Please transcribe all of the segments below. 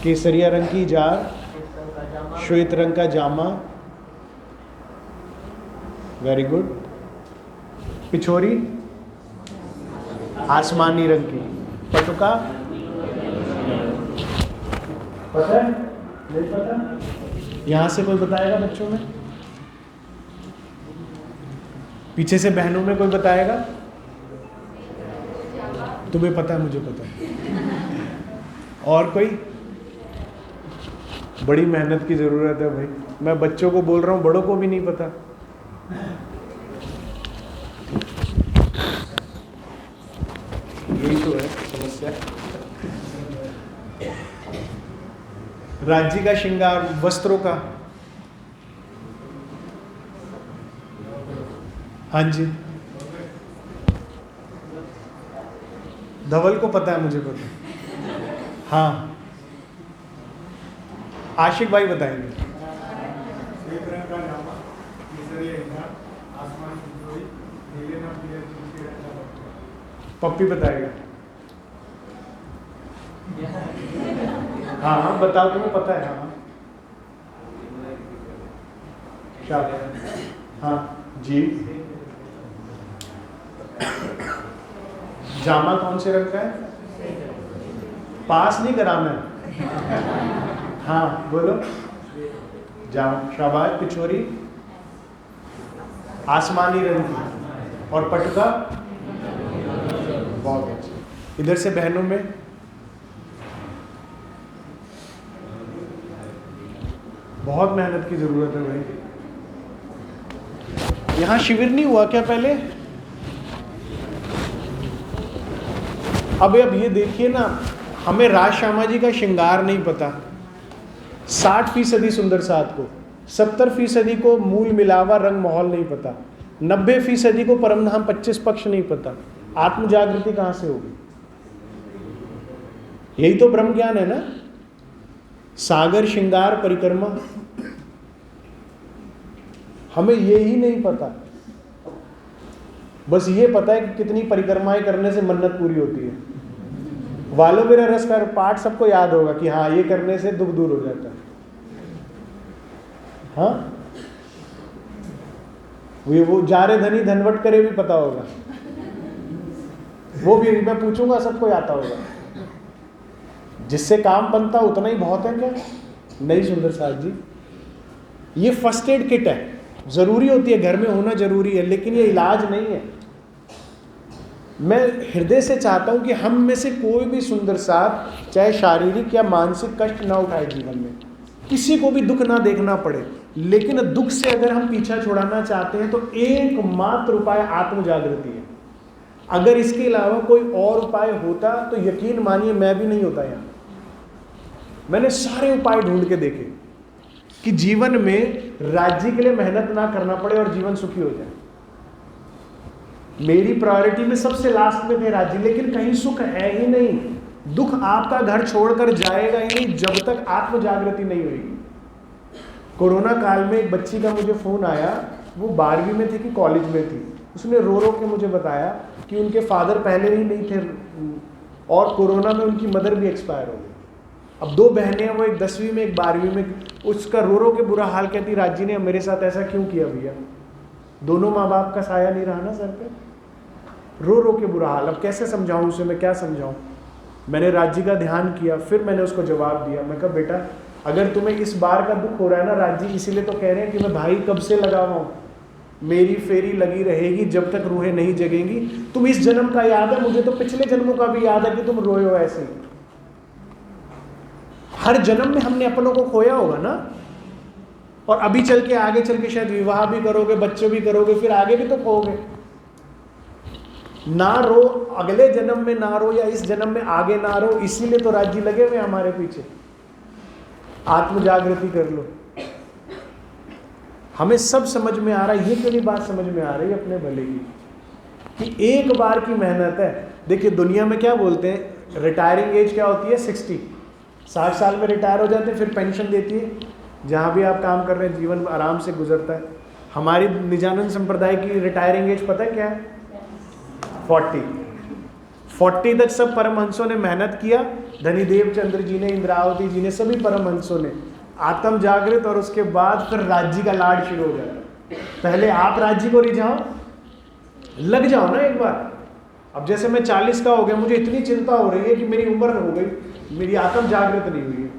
केसरिया रंग की जार, श्वेत रंग का जामा, वेरी गुड। पिछोरी आसमानी रंग की, पटुका पता है? नहीं पता? यहां से कोई बताएगा बच्चों में? पीछे से बहनों में कोई बताएगा? तुम्हें पता है, मुझे पता है। और कोई? बड़ी मेहनत की जरूरत है भाई, मैं बच्चों को बोल रहा हूं, बड़ों को भी नहीं पता। यही तो है समस्या। राज्य का श्रृंगार, वस्त्रों का। हाँ जी, धवल को पता है, मुझे पता है। हाँ, आशिक भाई बताएंगे। पप्पी बताएगा। हाँ हाँ बताओ, तुम्हें पता है। हाँ शाबाश। हाँ जी। जामा कौन से रंग का है? पास नहीं करा मैं। हाँ बोलो। जामा, शाबाश। पिछोरी आसमानी रंग की, और पटुका बहुत अच्छा। इधर से बहनों में बहुत मेहनत की जरूरत है भाई। यहाँ शिविर नहीं हुआ क्या पहले? अब ये देखिए ना, हमें राज श्यामा जी का श्रृंगार नहीं पता। 60% सुंदर साध को, 70% को मूल मिलावा रंग माहौल नहीं पता, 90% को परमधाम 25 पक्ष नहीं पता। आत्म जागृति कहां से होगी? यही तो ब्रह्म ज्ञान है ना। सागर श्रृंगार परिक्रमा, हमें ये ही नहीं पता। बस ये पता है कि कितनी परिक्रमाएं करने से मन्नत पूरी होती है। वालो मेरा रस का पाठ सबको याद होगा कि हाँ, ये करने से दुख दूर हो जाता है। हाँ, वो जारे धनी धनवट करे भी पता होगा, वो भी मैं पूछूंगा, सबको आता होगा। जिससे काम बनता उतना ही बहुत है क्या? नहीं सुंदर साथ जी, ये फर्स्ट एड किट है, जरूरी होती है, घर में होना जरूरी है, लेकिन ये इलाज नहीं है। मैं हृदय से चाहता हूं कि हम में से कोई भी सुंदर साथ चाहे शारीरिक या मानसिक कष्ट ना उठाए जीवन में, किसी को भी दुख ना देखना पड़े। लेकिन दुख से अगर हम पीछा छुड़ाना चाहते हैं तो एकमात्र उपाय आत्म जागृति है। अगर इसके अलावा कोई और उपाय होता तो यकीन मानिए मैं भी नहीं होता यहाँ। मैंने सारे उपाय ढूंढ के देखे कि जीवन में राज्य के लिए मेहनत ना करना पड़े और जीवन सुखी हो जाए। मेरी प्रायोरिटी में सबसे लास्ट में थे राज्य, लेकिन कहीं सुख है ही नहीं। दुख आपका घर छोड़कर जाएगा ही नहीं जब तक आत्म जागृति नहीं होगी। कोरोना काल में एक बच्ची का मुझे फोन आया, वो 12वीं में थी कि कॉलेज में थी। उसने रो रो के मुझे बताया कि उनके फादर पहले ही नहीं थे और कोरोना में उनकी मदर भी एक्सपायर हो गई। अब 2 बहनें हैं, वो एक 10वीं में एक 12वीं में। उसका रो रो के बुरा हाल, कहती राज्य ने मेरे साथ ऐसा क्यों किया भैया? दोनों माँ बाप का साया नहीं रहा ना सर पे। रो रो के बुरा हाल। अब कैसे समझाऊं उसे, मैं क्या समझाऊं? मैंने राज्य का ध्यान किया, फिर मैंने उसको जवाब दिया। मैं कहा बेटा, अगर तुम्हें इस बार का दुख हो रहा है ना, राज्य इसीलिए तो कह रहे हैं कि मैं भाई कब से लगा हुआ हूं, मेरी फेरी लगी रहेगी जब तक रूहें नहीं जगेंगी। तुम इस जन्म का याद है, मुझे तो पिछले जन्मों का भी याद है कि तुम रोए हो ऐसे ही। हर जन्म में हमने अपनों को खोया होगा ना, और अभी चल के आगे चल के शायद विवाह भी करोगे, बच्चे भी करोगे, फिर आगे भी तो खोओगे। ना रो, अगले जन्म में ना रो या इस जन्म में आगे ना रो, इसीलिए तो राज्य लगे हुए हमारे पीछे। आत्म जागृति कर लो। हमें सब समझ में आ रहा है, ये क्यों नहीं बात समझ में आ रही अपने भले की, कि एक बार की मेहनत है। देखिए दुनिया में क्या बोलते हैं, रिटायरिंग एज क्या होती है? 60। 60 साल में रिटायर हो जाते हैं, फिर पेंशन देती है। जहाँ भी आप काम कर रहे हैं जीवन आराम से गुजरता है। हमारी निजानंद संप्रदाय की रिटायरिंग एज पता है क्या है? 40। 40 तक सब परमहंसों ने मेहनत किया, धनीदेव चंद्र जी ने, इंद्रावती जी ने, सभी परमहंसों ने आत्म जागृत, और उसके बाद फिर राज्य का लाड शुरू हो जाता है। पहले आप राज्य को रिझाओ, लग जाओ ना एक बार। अब जैसे मैं 40 का हो गया, मुझे इतनी चिंता हो रही है कि मेरी उम्र हो गई, मेरी आत्म जागृत नहीं हुई है।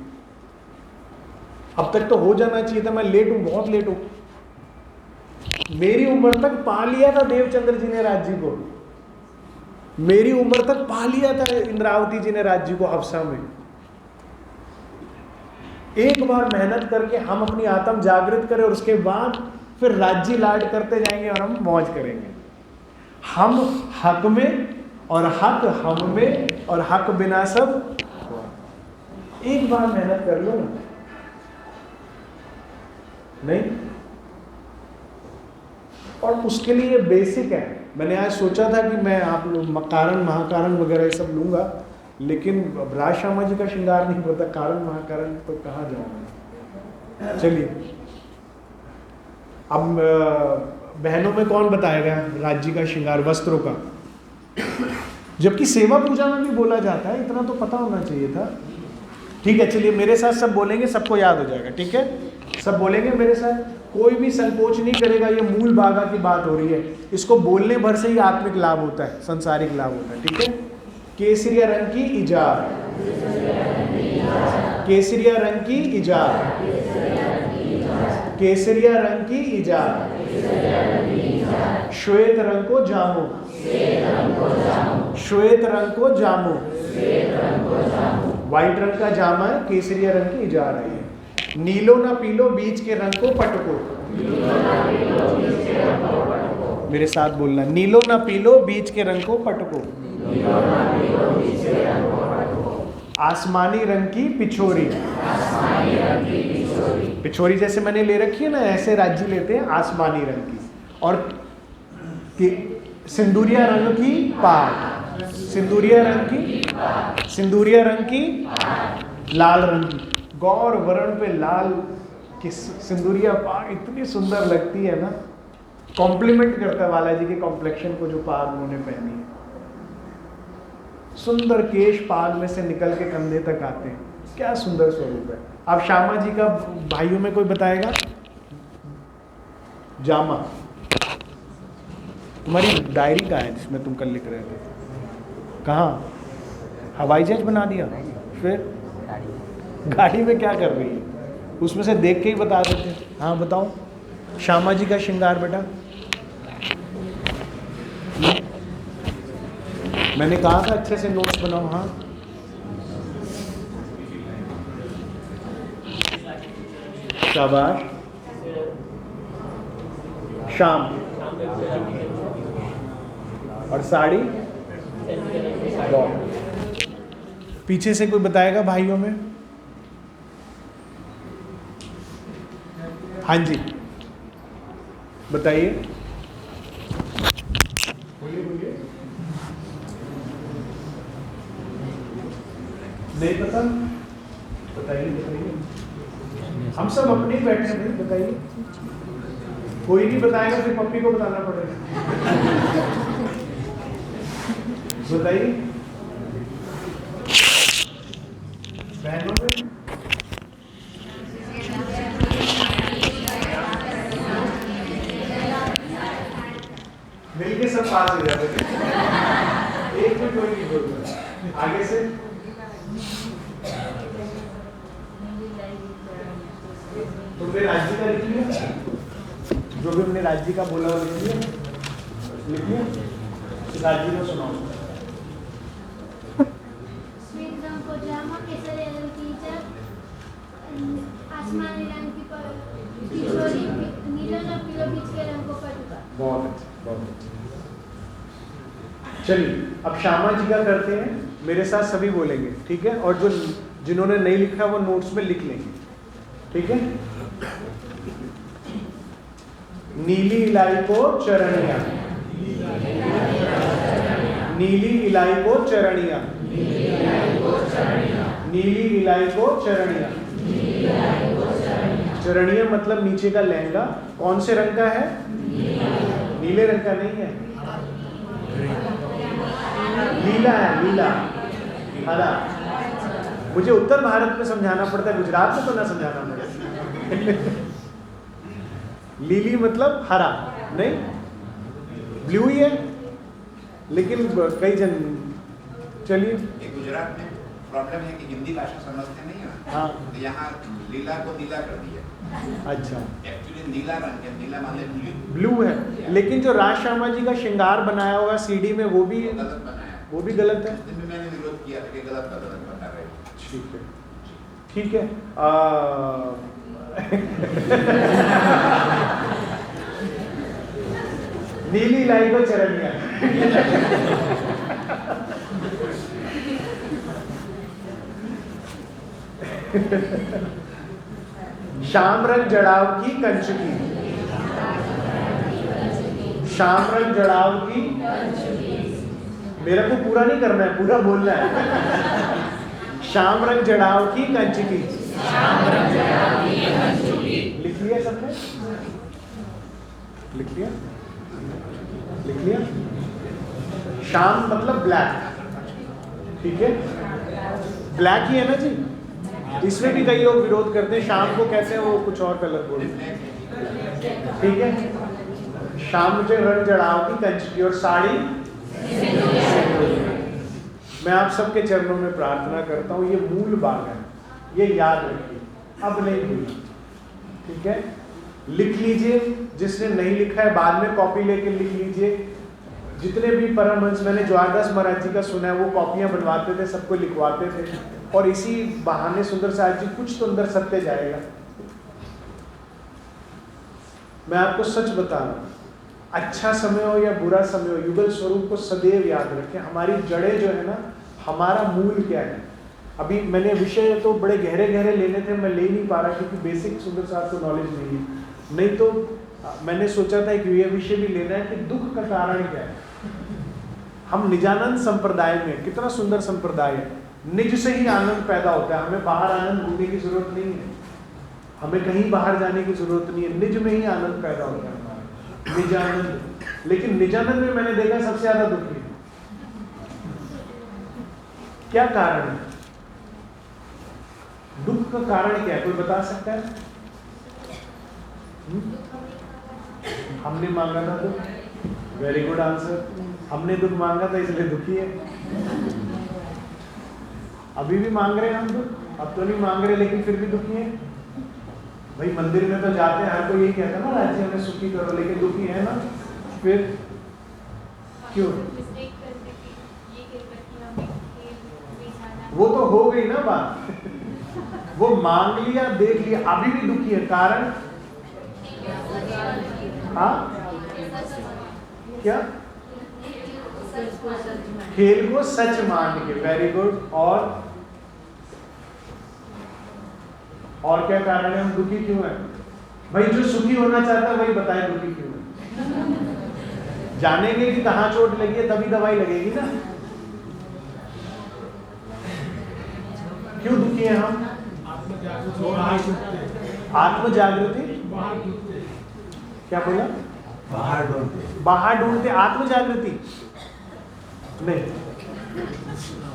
अब तक तो हो जाना चाहिए था, मैं लेट हूं, बहुत लेट हूं। मेरी उम्र तक पा लिया था देवचंद्र जी ने राज्य को, मेरी उम्र तक पा लिया था इंद्रावती जी ने राज्य को हफ्सा में। एक बार मेहनत करके हम अपनी आत्म जागृत करें और उसके बाद फिर राज्य लाड करते जाएंगे और हम मौज करेंगे। हम हक में और हक हम में और हक बिना सब। एक बार मेहनत कर लो ना, नहीं? और उसके लिए बेसिक है। मैंने आज सोचा था कि मैं आप लोग कारण महाकारण वगैरह ये सब लूंगा, लेकिन राज श्यामा जी का श्रृंगार नहीं पता, कारण महाकारण तो कहाँ जाऊंगा। चलिए, अब बहनों में कौन बताएगा राज्य का श्रृंगार वस्त्रों का? जबकि सेवा पूजा में भी बोला जाता है, इतना तो पता होना चाहिए था। ठीक है, चलिए मेरे साथ सब बोलेंगे, सबको याद हो जाएगा। ठीक है, सब बोलेंगे मेरे साथ, कोई भी संकोच नहीं करेगा। ये मूल बागा की बात हो रही है, इसको बोलने भर से ही आत्मिक लाभ होता है, संसारिक लाभ होता है। ठीक है, केसरिया रंग की इजार, केसरिया रंग की इजार, केसरिया रंग की इजार, श्वेत रंग को जामो, श्वेत रंग को जामो, व्हाइट रंग का जामा है, केसरिया रंग की इजार है। नीलो ना पीलो बीच के रंग को पटको, मेरे साथ बोलना, नीलो ना पीलो बीच के रंग को पटको। आसमानी रंग की पिछोरी, पिछोरी जैसे मैंने ले रखी है ना, ऐसे राज्य लेते हैं आसमानी रंग की। और सिंदूरिया रंग की पाग, सिंदूरिया रंग की, सिंदूरिया रंग की, लाल रंग की, गौर वर्ण पे लाल की सिंदूरिया पाग इतनी सुंदर लगती है ना, कॉम्प्लीमेंट करता है बालाजी के कॉम्प्लेक्शन को जो पाग उन्होंने पहनी है। सुंदर केश पाग में से निकल के कंधे तक आते हैं, क्या सुंदर स्वरूप है। अब श्यामा जी का भाइयों में कोई बताएगा? जामा, तुम्हारी डायरी कहाँ है जिसमें तुम कल लिख रहे थे? कहाँ? हवाई जहाज बना दिया? फिर गाड़ी में क्या कर रही है? उसमें से देख के ही बता देते। हाँ बताओ, श्यामा जी का श्रृंगार बेटा। मैंने कहा था अच्छे से नोट्स बनाओ। हाँ, शाबाश। शाम और साड़ी। पीछे से कोई बताएगा भाइयों में? हाँ जी बताइए, बोलिए बोलिए। नहीं पता? बताइए बताइए, हम सब अपने ही बैठे हैं, बताइए। कोई नहीं बताएगा फिर पप्पी को बताना पड़ेगा। बताइए बहनों में। मिलके सब पास हो जाते थे, एक भी कोई नहीं बोलता। आगे से तुमने राज्य का लिख लिया, जो भी हमने राज्य का बोला वो लिख लिया, लिख लिया। राज्य को सुनाओ। आसमानी रंग की पिछोरी, नीला ना पीला बीच के रंग को पटुका। बहुत अच्छा, बहुत अच्छा। चलिए अब श्यामा जी का करते हैं, मेरे साथ सभी बोलेंगे, ठीक है? और जो जिन्होंने नहीं लिखा वो नोट्स में लिख लेंगे, ठीक है? नीली इलाई को चरणिया, नीली इलाई को चरणिया, नीली इलाई को चरणिया। चरणिया मतलब नीचे का लहंगा। कौन से रंग का है? नीले रंग का नहीं है, लीला है, लीला हरा। मुझे उत्तर भारत में समझाना पड़ता है, गुजरात में तो ना समझाना पड़े। लीली मतलब हरा नहीं, ब्लू ही है, लेकिन कई जन, चलिए। गुजरात में प्रॉब्लम है कि हिंदी भाषा समझते नहीं है ना, हाँ, तो यहाँ लीला को नीला कर दिया। अच्छा, एक्चुअली नीला रंग है, नीला मतलब ब्लू है, लेकिन जो राज श्यामा जी का श्रृंगार बनाया हुआ सीडी में वो भी गलत बनाया। वो भी गलत है। उस दिन भी मैंने विरोध किया था कि गलत बता रहे हैं। ठीक है, ठीक है। नीली लाई को चरनिया। शाम रंग जड़ाव की कंचुकी, शाम रंग जड़ाव की, मेरा को पूरा नहीं करना है, पूरा बोलना है। शाम रंग जड़ाव की कंचुकी, लिख लिया सबने? लिख लिया? लिख लिया? शाम मतलब ब्लैक, ठीक है, ब्लैक ही है ना जी। इसमें भी कई लोग विरोध करते हैं, शाम को कहते हैं वो कुछ और कलर बोलते हैं, ठीक है। शाम मुझे रंग जड़ाव की कंचकी और साड़ी। मैं आप सबके चरणों में प्रार्थना करता हूँ, ये मूल बात है, ये याद रखिए, अब नहीं भूलिए, ठीक है। लिख लीजिए, जिसने नहीं लिखा है बाद में कॉपी लेके लिख लीजिए। जितने भी परमहंस, मैंने द्वारदास महाराज जी का सुना है, वो कॉपियां बनवाते थे, सबको लिखवाते थे, और इसी बहाने सुंदर साहिब जी कुछ तो अंदर सत्य जाएगा। मैं आपको सच बता रहा हूं, अच्छा समय हो या बुरा समय हो, युगल स्वरूप को सदैव याद रखें। हमारी जड़ें जो है ना, हमारा मूल क्या है। अभी मैंने विषय तो बड़े गहरे गहरे लेने थे, मैं ले नहीं पा रहा क्योंकि बेसिक सुंदर साहब को नॉलेज नहीं है। नहीं तो मैंने सोचा था कि ये विषय भी लेना है कि दुख का कारण क्या है। हम निजानंद संप्रदाय में, कितना सुंदर संप्रदाय है, निज से ही आनंद पैदा होता है। हमें बाहर आनंद ढूंढने की जरूरत नहीं है, हमें कहीं बाहर जाने की जरूरत नहीं है, निज में ही आनंद पैदा होता है हमारा, निजानंद। लेकिन निजानंद में मैंने देखा सबसे ज्यादा दुखी है। क्या कारण है? दुख का कारण क्या है, कोई बता सकता है? हमने मांगा था दुख, वेरी गुड आंसर। हमने दुख मांगा था इसलिए दुखी है। अभी भी मांग रहे हैं हम दुख, अब तो नहीं मांग रहे लेकिन फिर भी दुखी है। भाई मंदिर में तो जाते हैं, हर कोई यही कहता है ना, राज्य हमें सुखी करो, लेकिन दुखी है ना, फिर क्यों? वो तो हो गई ना बात। वो मांग लिया, देख लिया, अभी भी दुखी है, कारण हाँ क्या? खेल को सच मान के, वेरी गुड। और क्या कारण है, हम दुखी क्यों है? भाई जो सुखी होना चाहता है वही बताए दुखी क्यों है। जानेंगे कि कहाँ चोट लगी है तभी दवाई लगेगी ना। क्यों दुखी है हम? आत्म जागृति, क्या बोला? बाहर ढूंढते आत्म जागृति नहीं,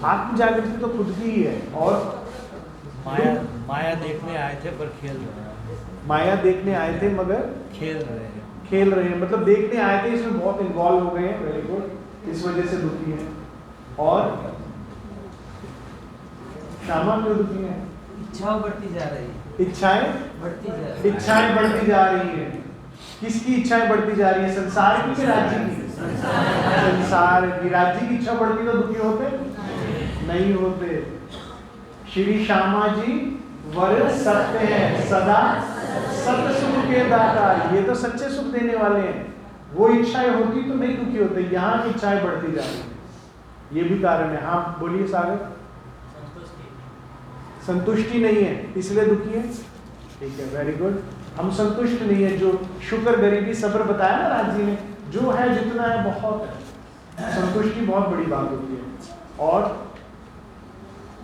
आत्म जागृति तो खुद की ही है। और माया देखने आए थे पर खेल रहे हैं। माया देखने आए थे मगर खेल रहे हैं, मतलब देखने आए थे, इसमें बहुत इन्वॉल्व हो गए हैं, वेरी गुड, इस वजह से दुखी है। और श्यामा क्यों दुखी है? इच्छाएं बढ़ती जा रही है, इच्छाएं बढ़ती जा रही है। किसकी इच्छाएं बढ़ती जा रही है? संसार की, राज्य की? संसार की। राज्य की इच्छा बढ़ती तो दुखी होते नहीं होते। श्री श्यामा जी वर सत्य है, सदा सत्य सुख के दाता, ये तो सच्चे सुख देने वाले हैं। वो इच्छाएं होती तो नहीं दुखी होते, यहाँ की इच्छाएं बढ़ती जा रही है, ये भी कारण है। हाँ बोलिए सागर। संतुष्टि नहीं है इसलिए दुखी है, ठीक है, वेरी गुड। हम संतुष्ट नहीं है, जो शुक्र गरीबी सब्र बताया ना राज्य ने, जो है जितना है बहुत है, संतुष्टि बहुत बड़ी बात होती है। और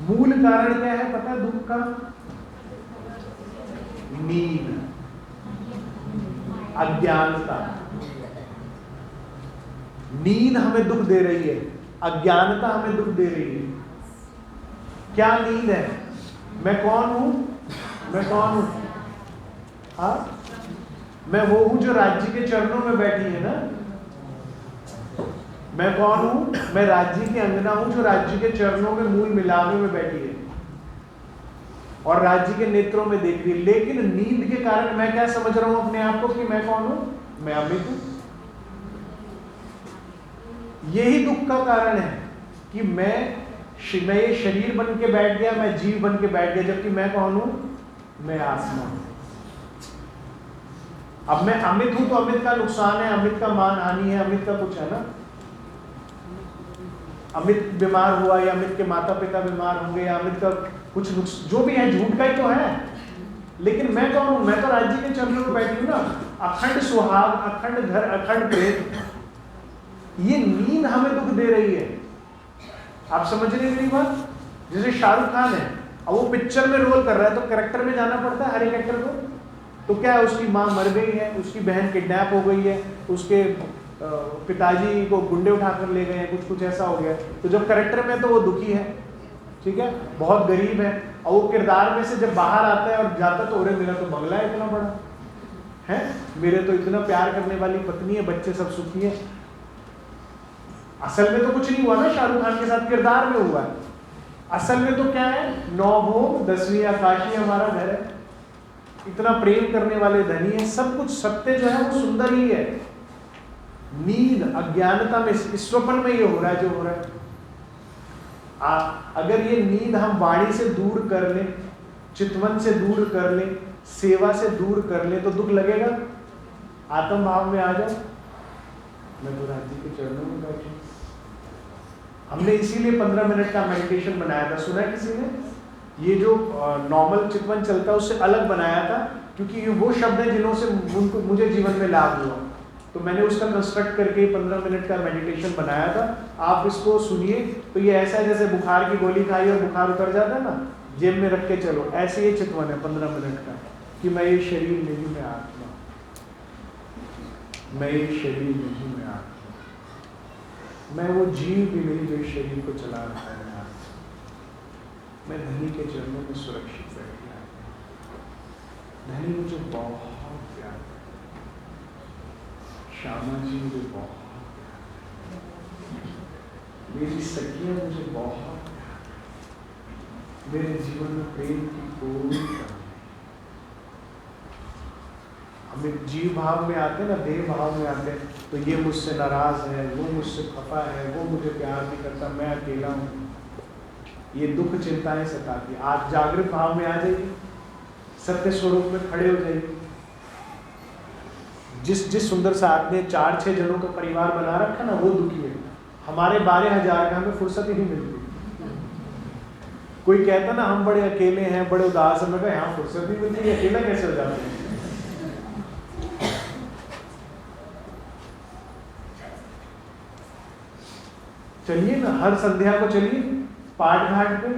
मूल कारण क्या है पता है दुख का? नींद, अज्ञानता। नींद हमें दुख दे रही है, अज्ञानता हमें दुख दे रही है। क्या नींद है? मैं कौन हूं? मैं कौन हूं? हाँ, मैं वो हूं जो राज्य के चरणों में बैठी है ना। मैं कौन हूं? मैं राज्य की अंगना हूं जो राज्य के चरणों में मूल मिलावे में बैठी है और राज्य के नेत्रों में देख रही है। लेकिन नींद के कारण मैं क्या समझ रहा हूं अपने आप को कि मैं कौन हूं? मैं अमित हूं। यही दुख का कारण है कि मैं ये शरीर बन के बैठ गया, मैं जीव बन के बैठ गया, जबकि मैं कौन हूं? मैं आत्मा हूं। अब मैं अमित हूं तो अमित का नुकसान है, अमित का मान हानि है, अमित का कुछ है ना। अमित बीमार हुआ या अमित के माता पिता बीमार होंगे या अमित का कुछ जो भी है झूठ का ही तो है। लेकिन मैं कौन हूं? मैं तो राज्य के चरणों में बैठी हूं ना। अखंड सुहाग, अखंड घर, अखंड प्रेम। ये नींद हमें दुख दे रही है। आप समझ रहे हैं मेरी बात? जैसे शाहरुख खान है, अब वो पिक्चर में रोल कर रहा है तो कैरेक्टर में जाना पड़ता है हर एक एक्टर को। तो क्या है, उसकी माँ मर गई है, उसकी बहन किडनैप हो गई है, उसके पिताजी को गुंडे उठाकर ले गए हैं, कुछ कुछ ऐसा हो गया। तो जब कैरेक्टर में तो वो दुखी है, ठीक है, बहुत गरीब है, और वो किरदार में से जब बाहर आता है और जाता तो अरे मेरा तो बंगला है इतना बड़ा है, मेरे तो इतना प्यार करने वाली पत्नी है, बच्चे सब सुखी है। असल में तो कुछ नहीं हुआ ना शाहरुख खान के साथ, किरदार में हुआ है। असल में तो क्या है, 9 भोग 10वीं आकाशी हमारा घर है, इतना प्रेम करने वाले धनी है, सब कुछ सत्य जो है वो सुंदर ही है। नींद अज्ञानता में, इस स्वप्न में ये हो रहा है जो हो रहा है। अगर ये नींद हम वाणी से दूर कर लें, चितवन से दूर कर लें, सेवा से दूर कर लें तो दुख लगेगा। आत्म भाव में आ जाओ, मैं तो राज्य के चरणों में बैठी। हमने इसीलिए 15 मिनट का मेडिटेशन बनाया था, सुना है किसी ने? ये जो नॉर्मल चितवन चलता है उससे अलग बनाया था, क्योंकि ये वो शब्द है जिन्हों से मुझे जीवन में लाभ हुआ। तो मैंने उसका कंस्ट्रक्ट करके 15 मिनट का मेडिटेशन बनाया था। आप इसको सुनिए तो ये ऐसा है जैसे बुखार की गोली खाई और बुखार उतर जाता है ना, जेब में रख के चलो, ऐसे ये चितवन है 15 मिनट का, कि मैं ये शरीर नहीं, मैं आत्मा, मैं ये शरीर नहीं, मैं आत्मा, मैं वो जीव भी नहीं जो इस शरीर को चला रहा है, मैं धनी के चरणों में सुरक्षित बैठ गया। धनी मुझे बहुत प्यार करता है, श्यामा जी मुझे बहुत प्यार करती है, मेरी सखियां मुझे बहुत प्यार करती, मेरे जीवन में प्रेम की कोई कमी नहीं। हम जीव भाव में आते हैं ना, देह भाव में आते हैं तो ये मुझसे नाराज है, वो मुझसे खफा है, वो मुझे प्यार नहीं करता, मैं अकेला हूँ, ये दुख चिंताएं सताती है। आज जागृत भाव में आ जाइए, सत्य स्वरूप में खड़े हो जाइए। जिस सुंदर सा आपने 4-6 जनों का परिवार बना रखा ना, वो दुखी है। हमारे 12,000 का हमें फुर्सत ही नहीं मिलती। कोई कहता ना हम बड़े अकेले हैं, बड़े उदास हैं, मैं कहा यहाँ फुर्सत नहीं मिलती, अकेला कैसे हो जाते हैं। चलिए ना, हर संध्या को चलिए पाठ घाट पे,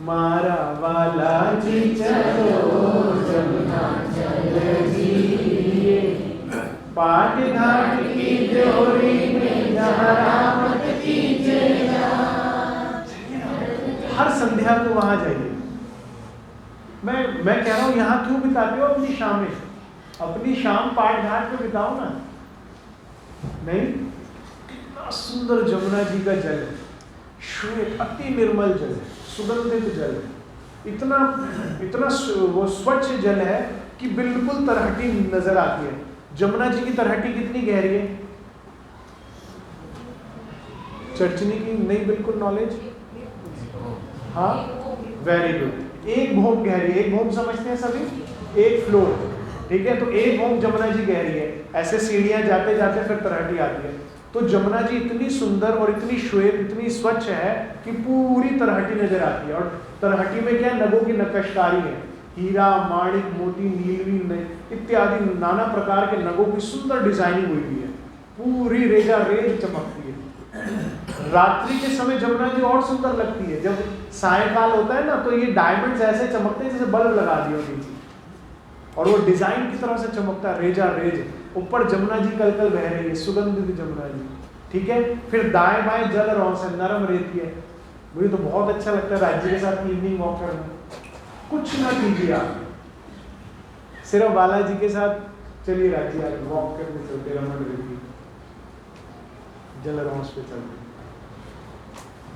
मारा वाला जी चलो जमुना चल जी, पाठ घाट की जोड़ी में जहाँ रामत कीजिएगा। हर संध्या को वहां जाइए। मैं कह रहा हूं यहाँ क्यों बिताते हो अपनी शामें? अपनी शाम पाठ घाट पे बिताओ ना। नहीं, कितना सुंदर जमुना जी का जल है, श्वेत अति निर्मल जल है, सुगंधित जल है, इतना वो स्वच्छ जल है कि बिल्कुल तरहटी नजर आती है। जमुना जी की तरहटी कितनी गहरी है? चर्चनी की नहीं बिल्कुल नॉलेज, हाँ वेरी गुड, 1 भोग गहरी है। 1 भोग समझते हैं सभी, 1 फ्लोर, ठीक है, तो 1 भोग जमुना जी गहरी है। ऐसे सीढ़ियां जाते जाते फिर तरहटी आती है। तो जमुना जी इतनी सुंदर और इतनी श्वेत, इतनी स्वच्छ है कि पूरी तरहटी नजर आती है। और तरहटी में क्या, नगों की नक्काशकारी है, हीरा, माणिक, मोती, नीलवी इत्यादि नाना प्रकार के नगों की सुंदर डिजाइनिंग हुई हुई है, पूरी रेजा रेज चमकती है। रात्रि के समय जमुना जी और सुंदर लगती है। जब सायकाल होता है ना तो ये डायमंड्स ऐसे चमकते हैं जैसे बल्ब लगा दिए नीचे, और वो डिजाइन की तरह से चमकता है, रेजा रेज। ऊपर जमुना जी कल कल बह रही है, सुगंधित जमुना जी। ठीक है। फिर दाएं बाएं जल रौंस है, नरम रेती है। मुझे तो बहुत अच्छा लगता है राज्य के साथ इवनिंग वॉक करना। कुछ ना कीजिए आप, सिर्फ बालाजी के साथ चलिए राज्य आज वॉक करने चलते, रमन रेती जल रौंस पे चलते,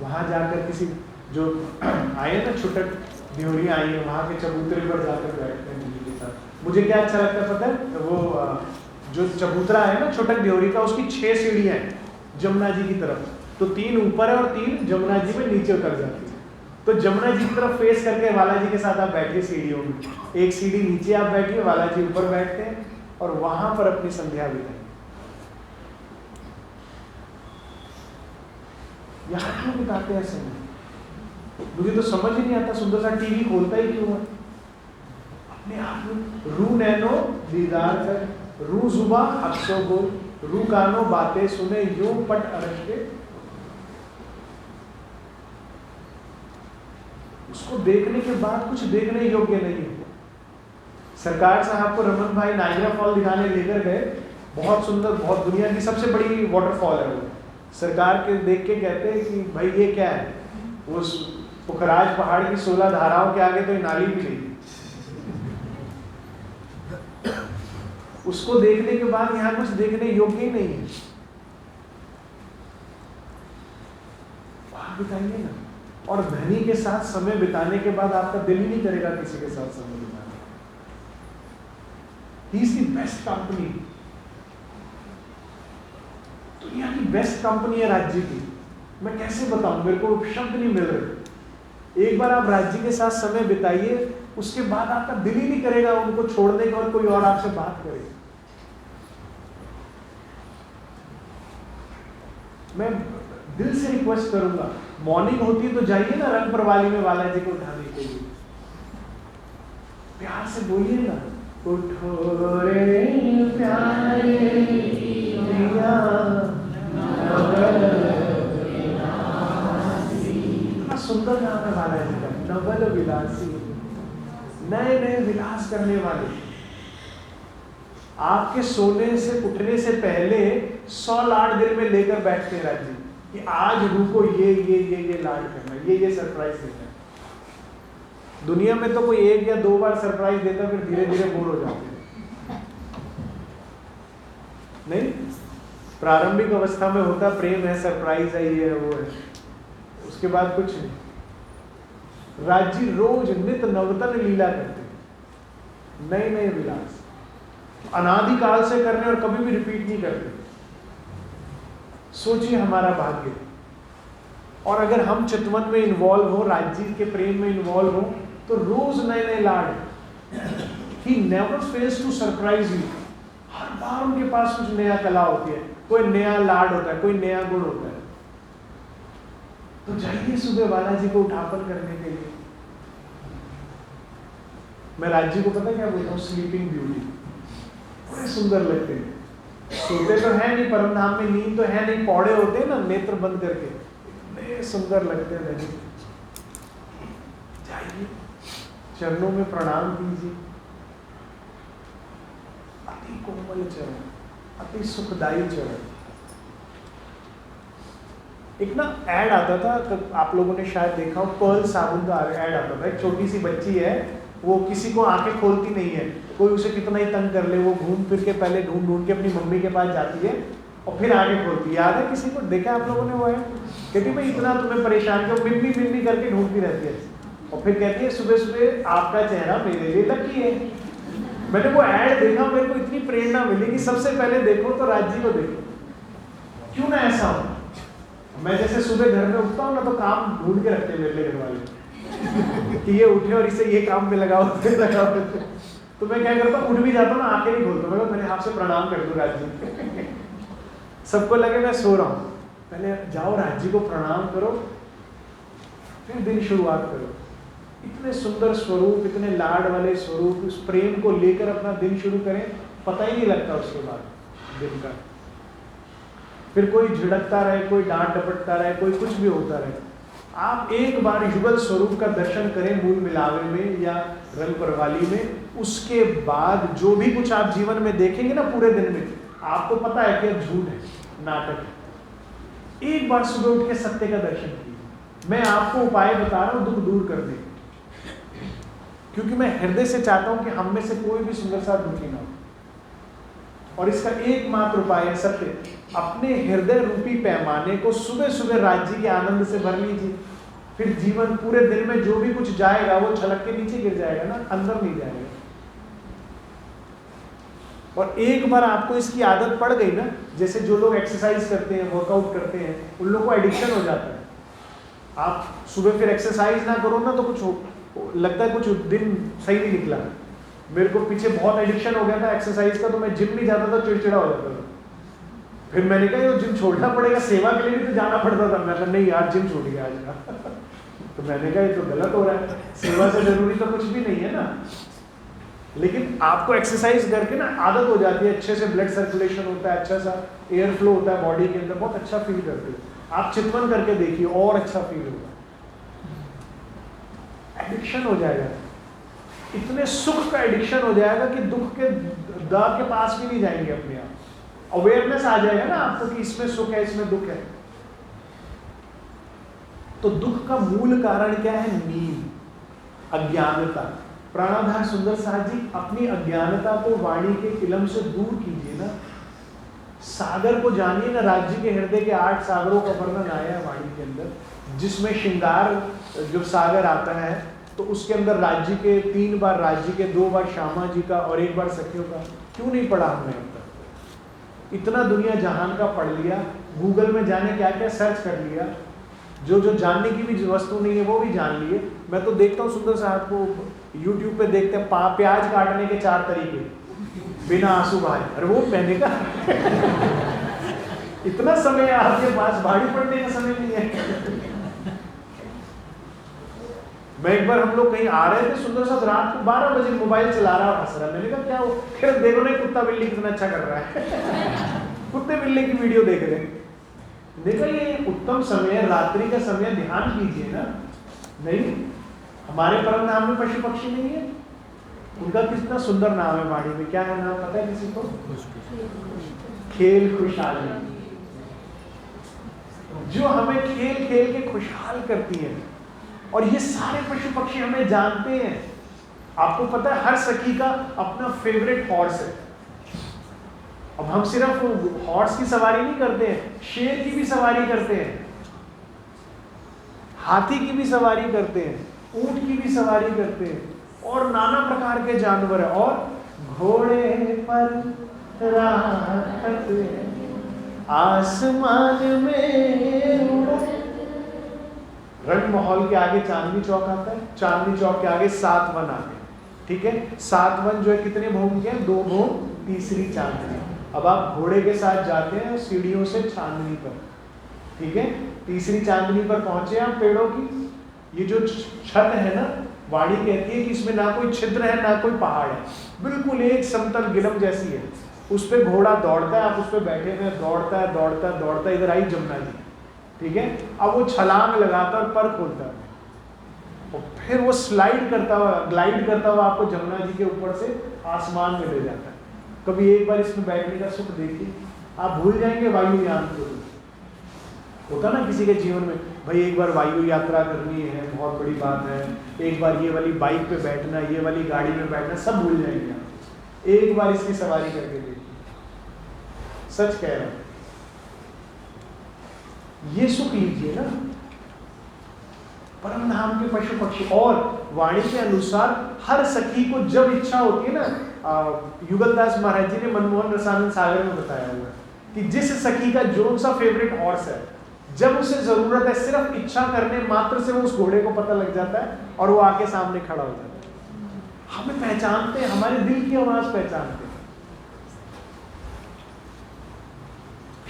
वहां जाकर किसी जो आए ना छुटक ड्योरियां आई है, वहां के चबूतरे पर जाकर बैठते हैं दीदी के साथ। मुझे क्या अच्छा लगता है पता है, वो जो चबूतरा है ना छुटक ड्योरी का, उसकी 6 सीढ़ियां हैं जमुना जी की तरफ, तो 3 ऊपर है और 3 जमुना जी में नीचे उतर जाती है। तो जमुना जी की तरफ फेस करके बालाजी के साथ आप बैठिए सीढ़ियों में, एक सीढ़ी नीचे आप बैठिए, बालाजी ऊपर बैठते हैं और वहां पर अपनी संध्या बिताएं। यहाँ क्यों बिताते हैं समय? मुझे तो समझ ही नहीं आता, सुंदर सा टीवी खोलता ही क्यों है? अपने आप में रू नैनो दीदार कर, रू जुबा अक्सो बोल, रू कानो बातें सुने, यूं पट अरश के। उसको देखने के बाद कुछ देखने योग्य नहीं है। सरकार साहब को रमन भाई नाइग्रा फॉल दिखाने लेकर गए, बहुत सुंदर, बहुत दुनिया की सबसे बड़ी वाटरफॉल है वो। सरकार के देख के कहते हैं कि भाई ये क्या है? उस पुखराज पहाड़ की 16 धाराओं के आगे तो ये नाली भी नहीं। उसको देखने के बाद यहाँ कुछ देखने योग्य ही नहीं है। वहां बिताइए ना। और धनी के साथ समय बिताने के बाद आपका दिल ही नहीं करेगा किसी के साथ समय बिताने। He is the best company. दुनिया की बेस्ट कंपनी है राज्य की। मैं कैसे बताऊं, मेरे को शब्द नहीं मिल रहे। एक बार आप राज्य के साथ समय बिताइए, उसके बाद आपका दिल ही नहीं करेगा उनको छोड़ने का और कोई और आपसे बात करे। मैं दिल से रिक्वेस्ट करूंगा, मॉर्निंग होती है तो जाइए ना रंग प्रवाली में बालाजी को उठाने के लिए, प्यार से बोलिए ना, उठो रे प्यारे दिया, कितना सुंदर नाम है बालाजी का, नवल विलासी, नए नए विलास करने वाले। आपके सोने से उठने से पहले 100 लाड दिल में लेकर बैठते हैं राज्य कि आज रुको ये लाड करना, ये सरप्राइज देना है। दुनिया में तो कोई 1 या 2 बार सरप्राइज देता, फिर धीरे धीरे बोर हो जाते हैं। नहीं, प्रारंभिक अवस्था में होता प्रेम है, सरप्राइज है, ये है वो है, उसके बाद कुछ नहीं। राज्य रोज नित नवतन लीला करते हैं, नए नए विलास अनादिकाल से कर रहे और कभी भी रिपीट नहीं करते। सोचिए हमारा भाग्य। और अगर हम चितवन में इन्वॉल्व हो, राज्य के प्रेम में इन्वॉल्व हो, तो रोज नए नए लाड। He never fails to surprise you. हर बार उनके पास कुछ नया कला होती है, कोई नया लाड होता है, कोई नया गुण होता है। तो जाइए सुबह बालाजी को उठापन करने के लिए। मैं राज्य को पता क्या बोलता हूँ, स्लीपिंग ब्यूटी। बड़े सुंदर लगते हैं, सोते तो है नहीं, परम धाम में नींद तो है नहीं, पौड़े होते हैं ना नेत्र बंद करके, इतने सुंदर लगते हैं। नहीं जाइए, चरणों में प्रणाम कीजिए। अति कोमल चरण, अति सुखदायी चरण। एक ना ऐड आता था, आप लोगों ने शायद देखा हो, पर्ल साबुन का ऐड आता था। एक छोटी सी बच्ची है, वो किसी को आंखें खोलती नहीं है, कोई उसे कितना ही तंग कर ले, वो घूम फिर के पहले ढूंढ ढूंढ के अपनी मम्मी के पास जाती है और फिर आंखें खोलती है। याद है किसी को, देखा आप लोगों ने वो है? कहती भाई इतना तुम्हें परेशान क्यों, मिम्मी करके ढूंढती रहती है। और फिर कहती है सुबह सुबह आपका चेहरा मेरे लिए लकी है। मैंने वो ऐड देखा, मेरे को इतनी प्रेरणा मिली कि सबसे पहले देखो तो राज्य को देखो। क्यों ना ऐसा हो? मैं जैसे सुबह घर में उठता हूँ ना, तो काम ढूंढ के रखते हैं मेरे घर वाले कि ये उठे और इसे ये काम में लगाओ, तो मैं क्या करता हूँ, उठ भी जाता हूँ ना, आंखें नहीं खोलता, मैं मेरे हाथ से प्रणाम कर दूं राज्य। सबको लगे मैं सो रहा हूँ, पहले जाओ राज्य को प्रणाम करो, फिर दिन शुरुआत करो। इतने सुंदर स्वरूप, इतने लाड वाले स्वरूप, उस प्रेम को लेकर अपना दिन शुरू करें, पता ही नहीं लगता उसके बाद दिन का। फिर कोई झिड़कता रहे, कोई डांट डपटता रहे, कोई कुछ भी होता रहे, आप एक बार युगल स्वरूप का दर्शन करें मूल मिलावे में या रंग परवाली में। उसके बाद जो भी कुछ आप जीवन में देखेंगे ना पूरे दिन में, आपको पता है कि अब झूठ है, नाटक है। एक बार सुबह उठ के सत्य का दर्शन कीजिए। मैं आपको उपाय बता रहा हूं दुख दूर करने, क्योंकि मैं हृदय से चाहता हूं कि हम में से कोई भी सुंदर सा दुखी ना हो। और इसका एकमात्र उपाय है सत्य। अपने हृदय रूपी पैमाने को सुबह सुबह राज्य के आनंद से भर लीजिए, फिर जीवन पूरे दिन में जो भी कुछ जाएगा वो छलक के नीचे गिर जाएगा ना, अंदर नहीं जाएगा। और एक बार आपको इसकी आदत पड़ गई ना, जैसे जो लोग एक्सरसाइज करते हैं, वर्कआउट करते हैं, उन लोगों को एडिक्शन हो जाता है। आप सुबह फिर एक्सरसाइज ना करो ना तो कुछ लगता है कुछ दिन सही नहीं निकला। मेरे को पीछे बहुत एडिक्शन हो गया था एक्सरसाइज का, तो मैं जिम नहीं जाता था, चिड़चिड़ा हो जाता था। फिर मैंने कहा ये जिम छोड़ना पड़ेगा, सेवा के लिए भी तो जाना पड़ता था। मैं कहा नहीं यार जिम छूट गया आज का। तो मैंने कहा ये तो गलत हो रहा है, सेवा से जरूरी तो कुछ भी नहीं है ना। लेकिन आपको एक्सरसाइज करके ना आदत हो जाती है, अच्छे से ब्लड सर्कुलेशन होता है, अच्छा सा एयर फ्लो होता है बॉडी के अंदर, बहुत अच्छा फील करते हो। आप चितवन करके देखिए और अच्छा फील होगा। एडिक्शन हो जाएगा, इतने सुख का एडिक्शन हो जाएगा कि दुख के दाग के पास भी नहीं जाएंगे अपने आप। अवेयरनेस आ जाएगा ना आपको कि इसमें सुख है, इसमें दुख है। तो दुख का मूल कारण क्या है? नींद, अज्ञानता। प्राणाधार सुंदर साहब जी, अपनी अज्ञानता को वाणी के फिल्म से दूर कीजिए ना। सागर को जानिए ना, राज्य के हृदय के 8 सागरों का वर्णन आया है वाणी के अंदर, जिसमें श्रृंगार जो सागर आता है तो उसके अंदर राज्य के 3 बार राज्य के, 2 बार श्यामा जी का और 1 बार सखियों का। क्यों नहीं पढ़ा हमने अब तक? इतना दुनिया जहान का पढ़ लिया, गूगल में जाने क्या क्या सर्च कर लिया, जो जो जानने की भी वस्तु नहीं है वो भी जान लिए। मैं तो देखता हूँ सुंदर साहब को YouTube पे देखते हैं, प्याज काटने के 4 तरीके बिना आंसू बहाए। अरे वो मैंने कहा इतना समय आपके पास, भाड़ी पड़ने का समय नहीं है। मैं एक बार, हम लोग कहीं आ रहे थे, सुंदर साहब रात को 12 बजे मोबाइल चला रहा और हंस रहा। मैंने कहा क्या हो? फिर देखो ना कुत्ता बिल्ली कितना अच्छा कर रहा है। कुत्ते बिल्ली की वीडियो देख रहे हैं। देखो ये उत्तम समय है, रात्रि का समय, ध्यान कीजिए ना। नहीं, हमारे परम नाम में पशु पक्षी नहीं है? उनका कितना सुंदर नाम है वाणी में। क्या है नाम पता है किसी को? खेल खुशहाली। जो हमें खेल खेल के खुशहाल करती है। और ये सारे पशु पक्षी हमें जानते हैं। आपको पता है हर सखी का अपना फेवरेट हॉर्स है। अब हम सिर्फ हॉर्स की सवारी नहीं करते हैं, शेर की भी सवारी करते हैं, हाथी की भी सवारी करते हैं, ऊंट की भी सवारी करते हैं, और नाना प्रकार के जानवर है। और घोड़े पर राहत आसमान में उड़े। रंग महल के आगे चांदनी चौक आता है, चांदनी चौक के आगे 7 वन आते हैं। ठीक है, 7 वन जो है कितने भोग के हैं? 2 भोग, तीसरी चांदनी। अब आप घोड़े के साथ जाते हैं सीढ़ियों से चांदनी पर, ठीक है, तीसरी चांदनी पर पहुंचे आप पेड़ों की। ये जो छत है ना, वाणी कहती है कि इसमें ना कोई छिद्र है ना कोई पहाड़ है, बिल्कुल एक समतल गिलम जैसी है। उस पर घोड़ा दौड़ता है, आप उस पर बैठे हुए, दौड़ता है दौड़ता है दौड़ता है, इधर आई जमुना जी, ठीक है। अब वो छलांग लगाता है और पर खोलता है, और फिर वो स्लाइड करता हुआ, ग्लाइड करता हुआ आपको जमुना जी के ऊपर से आसमान में ले जाता है। कभी एक बार इसमें बैठने का सुख देखिए, आप भूल जाएंगे वायुयान को। होता ना किसी के जीवन में, भाई एक बार वायु यात्रा करनी है, बहुत बड़ी बात है, एक बार ये वाली बाइक पे बैठना, ये वाली गाड़ी में बैठना, सब भूल जाएंगे आप। एक बार इसकी सवारी करके देखिए, सच कह रहा हूं। ये सुख लीजिए ना, परम धाम के पशु पक्षी। और वाणी के अनुसार हर सखी को जब इच्छा होती है ना, युगलदास महाराज जी ने मनमोहन रसानंद सागर में बताया हुआ है कि जिस सखी का जो सा फेवरेट हॉर्स है, जब उसे जरूरत है, सिर्फ इच्छा करने मात्र से वो उस घोड़े को पता लग जाता है और वो आके सामने खड़ा हो जाता है। हमें पहचानते हैं, हमारे दिल की आवाज पहचानते हैं।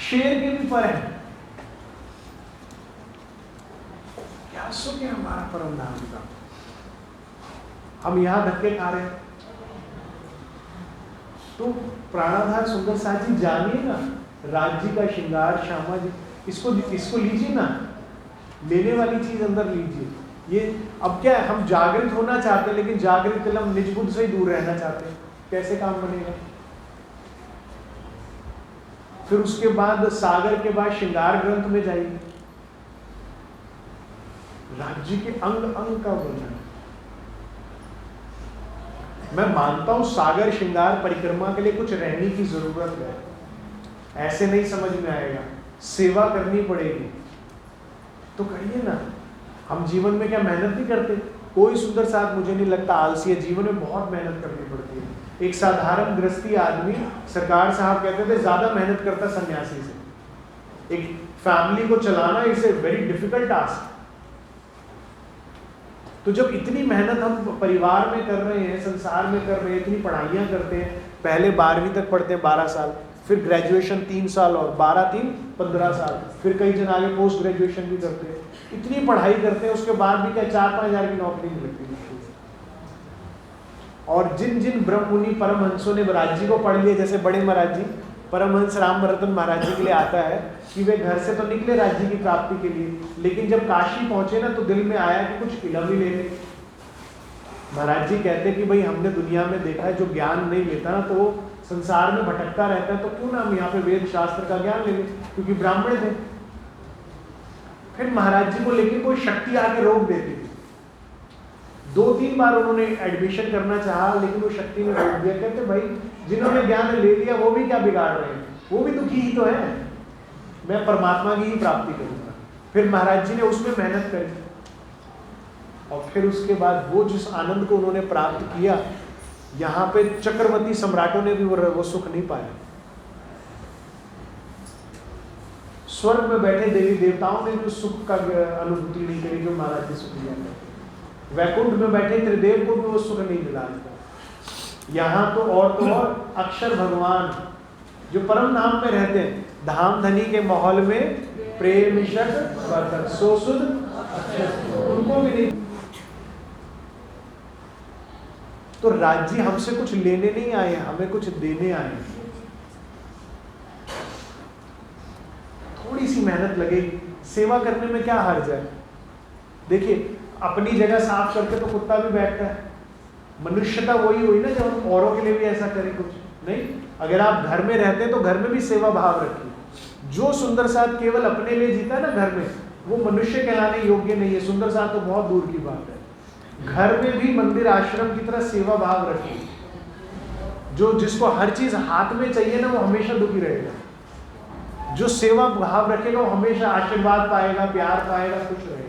शेर के भी पर है, क्या सुख है हमारा परम धाम का। हम यहां धक्के खा रहे हैं। तो प्राणाधार सुंदर साथ जी जानिए ना, राज्य का श्रृंगार श्यामा जी, इसको लीजिए ना, लेने वाली चीज अंदर लीजिए। ये अब क्या है, हम जागृत होना चाहते हैं, लेकिन जागृत हम निज बुद्ध से ही दूर रहना चाहते हैं। कैसे काम बनेगा? फिर उसके बाद सागर के बाद श्रृंगार ग्रंथ में जाइए, राज्य के अंग अंग का वर्णन। मैं मानता हूं सागर श्रृंगार परिक्रमा के लिए कुछ रहने की जरूरत है, ऐसे नहीं समझ में आएगा, सेवा करनी पड़ेगी तो करिए ना। हम जीवन में क्या मेहनत नहीं करते? कोई सुंदर साथ मुझे नहीं लगता आलसी है, जीवन में बहुत मेहनत करनी पड़ती है। एक साधारण गृहस्थी आदमी, सरकार साहब कहते थे ज्यादा मेहनत करता सन्यासी से। एक फैमिली को चलाना is a very difficult task. तो जब इतनी मेहनत हम परिवार में कर रहे हैं, संसार में कर रहे हैं, इतनी पढ़ाइयाँ करते हैं, पहले 12वीं तक पढ़ते हैं 12 साल, फिर ग्रेजुएशन 3 साल और 12-3 15 साल, फिर कई जन आगे पोस्ट ग्रेजुएशन भी करते हैं, इतनी पढ़ाई करते हैं, उसके बाद भी क्या 4-5 हज़ार की नौकरी नहीं लगती। और जिन जिन ब्रह्म मुनि परमहंसों ने राज्य को पढ़ लिया, जैसे बड़े महाराज जी, परमहंस रामरतन महाराज जी के लिए आता है कि वे घर से तो निकले राज्य की प्राप्ति के लिए, लेकिन जब काशी पहुंचे ना तो दिल में आया कि कुछ इलम ही ले ले। महाराज जी कहते कि भाई हमने दुनिया में देखा है जो ज्ञान नहीं लेता ना तो वो संसार में भटकता रहता है, तो क्यों ना हम यहाँ पे वेद शास्त्र का ज्ञान ले लें, क्योंकि ब्राह्मण थे। फिर महाराज जी को लेकिन कोई शक्ति आके रोक देती थी। 2-3 बार उन्होंने एडमिशन करना चाहा, लेकिन वो शक्ति ने रोक दिया। कहते भाई जिन्होंने ज्ञान ले लिया वो भी क्या बिगाड़ रहे हैं, वो भी दुखी ही तो है, मैं परमात्मा की ही प्राप्ति करूंगा। फिर महाराज जी ने उसमें मेहनत करी और फिर उसके बाद वो जिस आनंद को उन्होंने प्राप्त किया, यहाँ पे चक्रवर्ती सम्राटों ने भी वो सुख नहीं पाया। स्वर्ग में बैठे देवी देवताओं ने भी उस सुख का अनुभूति नहीं करी जो महाराज जी सुख लिया। वैकुंठ में बैठे त्रिदेव को भी वो सुख नहीं मिला। यहाँ तो और अक्षर भगवान जो परम धाम में रहते हैं, धाम धनी के माहौल में प्रेम वर्धन सो सुध, उनको भी नहीं। तो राज्य हमसे कुछ लेने नहीं आए, हमें कुछ देने आए। थोड़ी सी मेहनत लगेगी, सेवा करने में क्या हर्ज है। देखिए अपनी जगह साफ करके तो कुत्ता भी बैठता है। मनुष्यता वही हुई ना जब हम औरों के लिए भी ऐसा करें कुछ नहीं। अगर आप घर में रहते हैं तो घर में भी सेवा भाव रखिए। जो सुंदर साथ केवल अपने लिए जीता है ना घर में, वो मनुष्य कहलाने योग्य नहीं है। सुंदर साथ तो बहुत दूर की बात है। घर में भी मंदिर आश्रम की तरह सेवा भाव रखिए। जो जिसको हर चीज हाथ में चाहिए ना, वो हमेशा दुखी रहेगा। जो सेवा भाव रखेगा वो हमेशा आशीर्वाद पाएगा, प्यार पाएगा, खुश रहेगा।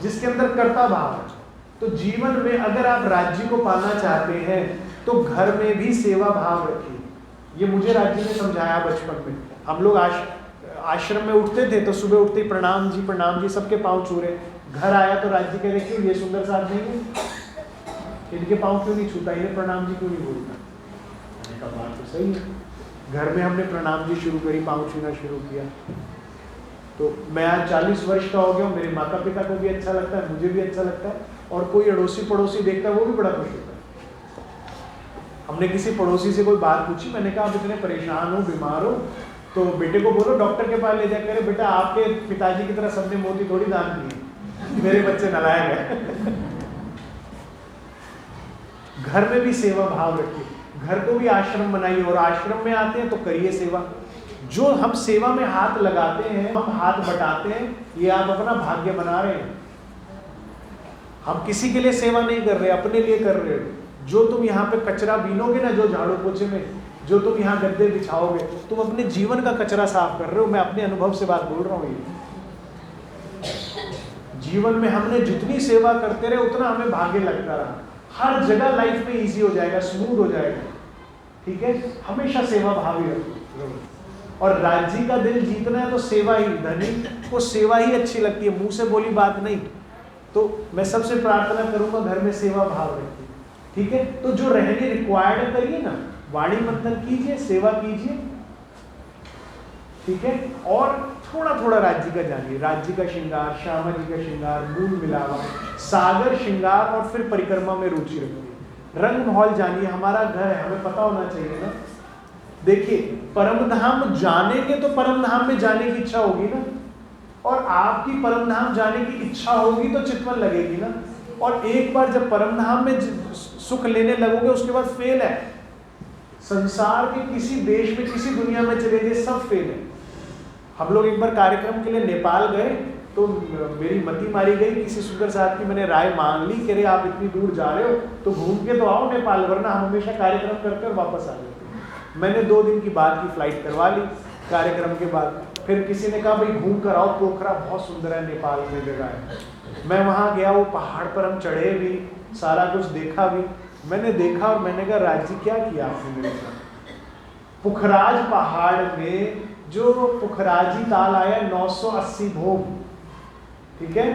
जिसके अंदर कर्ता भाव है। तो जीवन में अगर आप राज्य को पाना चाहते हैं तो घर में भी सेवा भाव रखिए। ये मुझे राज्य ने समझाया बचपन में। हम लोग आश्रम में उठते थे तो सुबह उठते ही प्रणाम जी, सबके पाँव छू रहे। घर आया तो राज्य कह रहे क्यों ये सुंदर साथ नहीं है, इनके पाँव क्यों नहीं छूता, इन्हें प्रणाम जी क्यों नहीं बोलता। मैंने कहा बात तो सही है। घर में हमने प्रणाम जी शुरू करी, पाँव छूना शुरू किया। तो मैं आज 40 वर्ष का हो गया हूँ, मेरे माता पिता को भी अच्छा लगता है, मुझे भी अच्छा लगता है, और कोई अड़ोसी पड़ोसी देखता है वो भी बड़ा खुश होता है। हमने किसी पड़ोसी से कोई बात पूछी, मैंने कहा आप इतने परेशान हो, बीमार हो, तो बेटे को बोलो डॉक्टर के पास ले जाकर। अरे बेटा आपके पिताजी की तरह सबने मोती थोड़ी दान किए, मेरे बच्चे नालायक है। घर में भी सेवा भाव रखिए, घर को भी आश्रम बनाइए, और आश्रम में आते हैं तो करिए सेवा। जो हम सेवा में हाथ लगाते हैं, हम हाथ बटाते हैं, ये आप अपना भाग्य बना रहे हैं। हम किसी के लिए सेवा नहीं कर रहे, अपने लिए कर रहे हो। जो तुम यहाँ पे कचरा बीनोगे ना, जो झाड़ू पोछे में, जो तुम यहाँ गद्दे बिछाओगे, तुम अपने जीवन का कचरा साफ कर रहे हो। मैं अपने अनुभव से बात बोल रहा हूँ। ये जीवन में हमने जितनी सेवा करते रहे उतना हमें भाग्य लगता रहा। हर जगह लाइफ में इजी हो जाएगा, स्मूथ हो जाएगा। ठीक है, हमेशा सेवा भावी रखो। और राज्य का दिल जीतना है तो सेवा ही, धनी को सेवा ही अच्छी लगती है, मुंह से बोली बात नहीं। तो मैं सबसे प्रार्थना करूंगा घर में सेवा भाव रखिए। ठीक है, तो जो रहने रिक्वायर्ड करिए ना, वाणी मंथन कीजिए, सेवा कीजिए। ठीक है, और थोड़ा थोड़ा राज्य का जानिए। राज्य का श्रृंगार, श्यामा जी का श्रृंगार, मूल मिलावा, सागर श्रृंगार, और फिर परिक्रमा में रुचि रखिए। रंग माहौल जानिए। हमारा घर है, हमें पता होना चाहिए ना। देखिए परम धाम जानेंगे तो परम धाम में जाने की इच्छा होगी ना, और आपकी परम धाम जाने की इच्छा होगी तो चितवन लगेगी ना। और एक बार जब परम धाम में सुख लेने लगोगे उसके बाद फेल है। संसार के किसी देश में, किसी दुनिया में चले जाइए, सब फेल है। हम लोग एक बार कार्यक्रम के लिए नेपाल गए, तो मेरी मति मारी गई, किसी शुगर साहब की मैंने राय मान ली कि अरे आप इतनी दूर जा रहे हो तो घूम के तो आओ नेपाल, वरना हम हमेशा कार्यक्रम कर कर वापस आ जाते। मैंने 2 दिन की बाद की फ्लाइट करवा ली कार्यक्रम के बाद। फिर किसी ने कहा भाई घूम कर आओ, पोखरा बहुत सुंदर है, नेपाल में जगह है। मैं वहाँ गया, वो पहाड़ पर हम चढ़े भी, सारा कुछ देखा भी। मैंने देखा और मैंने कहा राज जी क्या किया आपने मेरे साथ। पुखराज पहाड़ में जो पुखराजी ताल आया 980 भोग, ठीक है,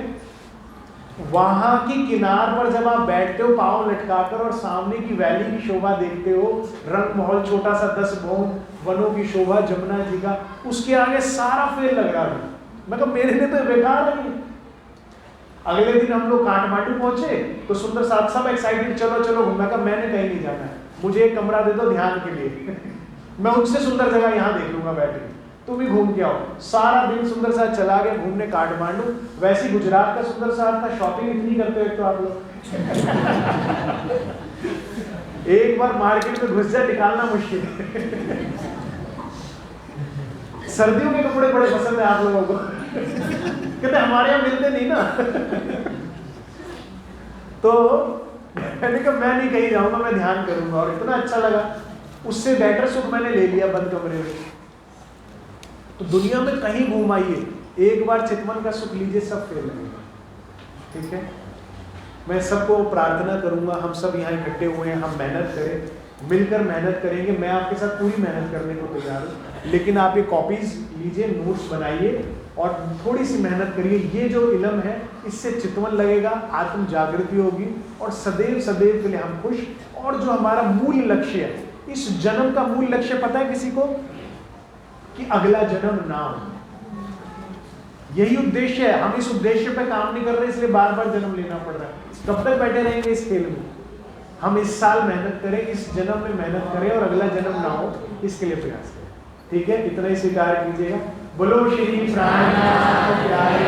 वहां की किनार पर जब आप बैठते हो पांव लटकाकर और सामने की वैली की शोभा देखते हो, रंग महल छोटा सा 10 भोग, वनों की शोभा जमुना जी का, उसके आगे सारा फेल लग रहा है। मैं कहा मेरे लिए तो बेकार लगी। अगले दिन हम लोग काठमांडू पहुंचे तो सुंदर साहब सब एक्साइटेड, चलो चलो घूमना। का मैंने कहीं नहीं जाना है, मुझे एक कमरा दे दो ध्यान के लिए मैं उनसे सुंदर जगह यहाँ देख लूंगा बैठ के, तुम ही घूम के आओ। सारा दिन सुंदर साहब चला गया घूमने काठमांडू। वैसे गुजरात का सुंदर साहब था, शॉपिंग इतनी करते हो तो आप लोग एक बार मार्केट में घुस जाए निकालना मुश्किल है। सर्दियों के कपड़े बड़े पसंद है आप लोगों को कहते हमारे यहाँ मिलते नहीं ना तो मैंने कहा मैं नहीं कहीं जाऊंगा, मैं ध्यान करूंगा। और इतना अच्छा लगा, उससे बेटर सुख मैंने ले लिया बंद कमरे में। तो दुनिया में कहीं घूम आइए, एक बार चितवन का सुख लीजिए, सब फेल लगेगा। ठीक है, मैं सबको प्रार्थना करूंगा, हम सब यहाँ इकट्ठे हुए हैं, हम मेहनत करें, मिलकर मेहनत करेंगे। मैं आपके साथ पूरी मेहनत करने को तैयार हूँ, लेकिन आप ये कॉपीज लीजिए, नोट्स बनाइए और थोड़ी सी मेहनत करिए। ये जो इल्म है इससे चितवन लगेगा, आत्म जागृति होगी और सदैव सदैव के लिए हम खुश। और जो हमारा मूल लक्ष्य है, इस जन्म का मूल लक्ष्य पता है किसी को? कि अगला जन्म ना हो। यही उद्देश्य है। हम इस उद्देश्य पे काम नहीं कर रहे, इसलिए बार बार जन्म लेना पड़ रहा है। कब तक बैठे रहेंगे इस खेल में? हम इस साल मेहनत करें, इस जन्म में मेहनत करें और अगला जन्म ना हो, इसके लिए प्रयास करें। ठीक है, इतना ही स्वीकार कीजिएगा। बोलो श्री प्राणनाथ प्यारे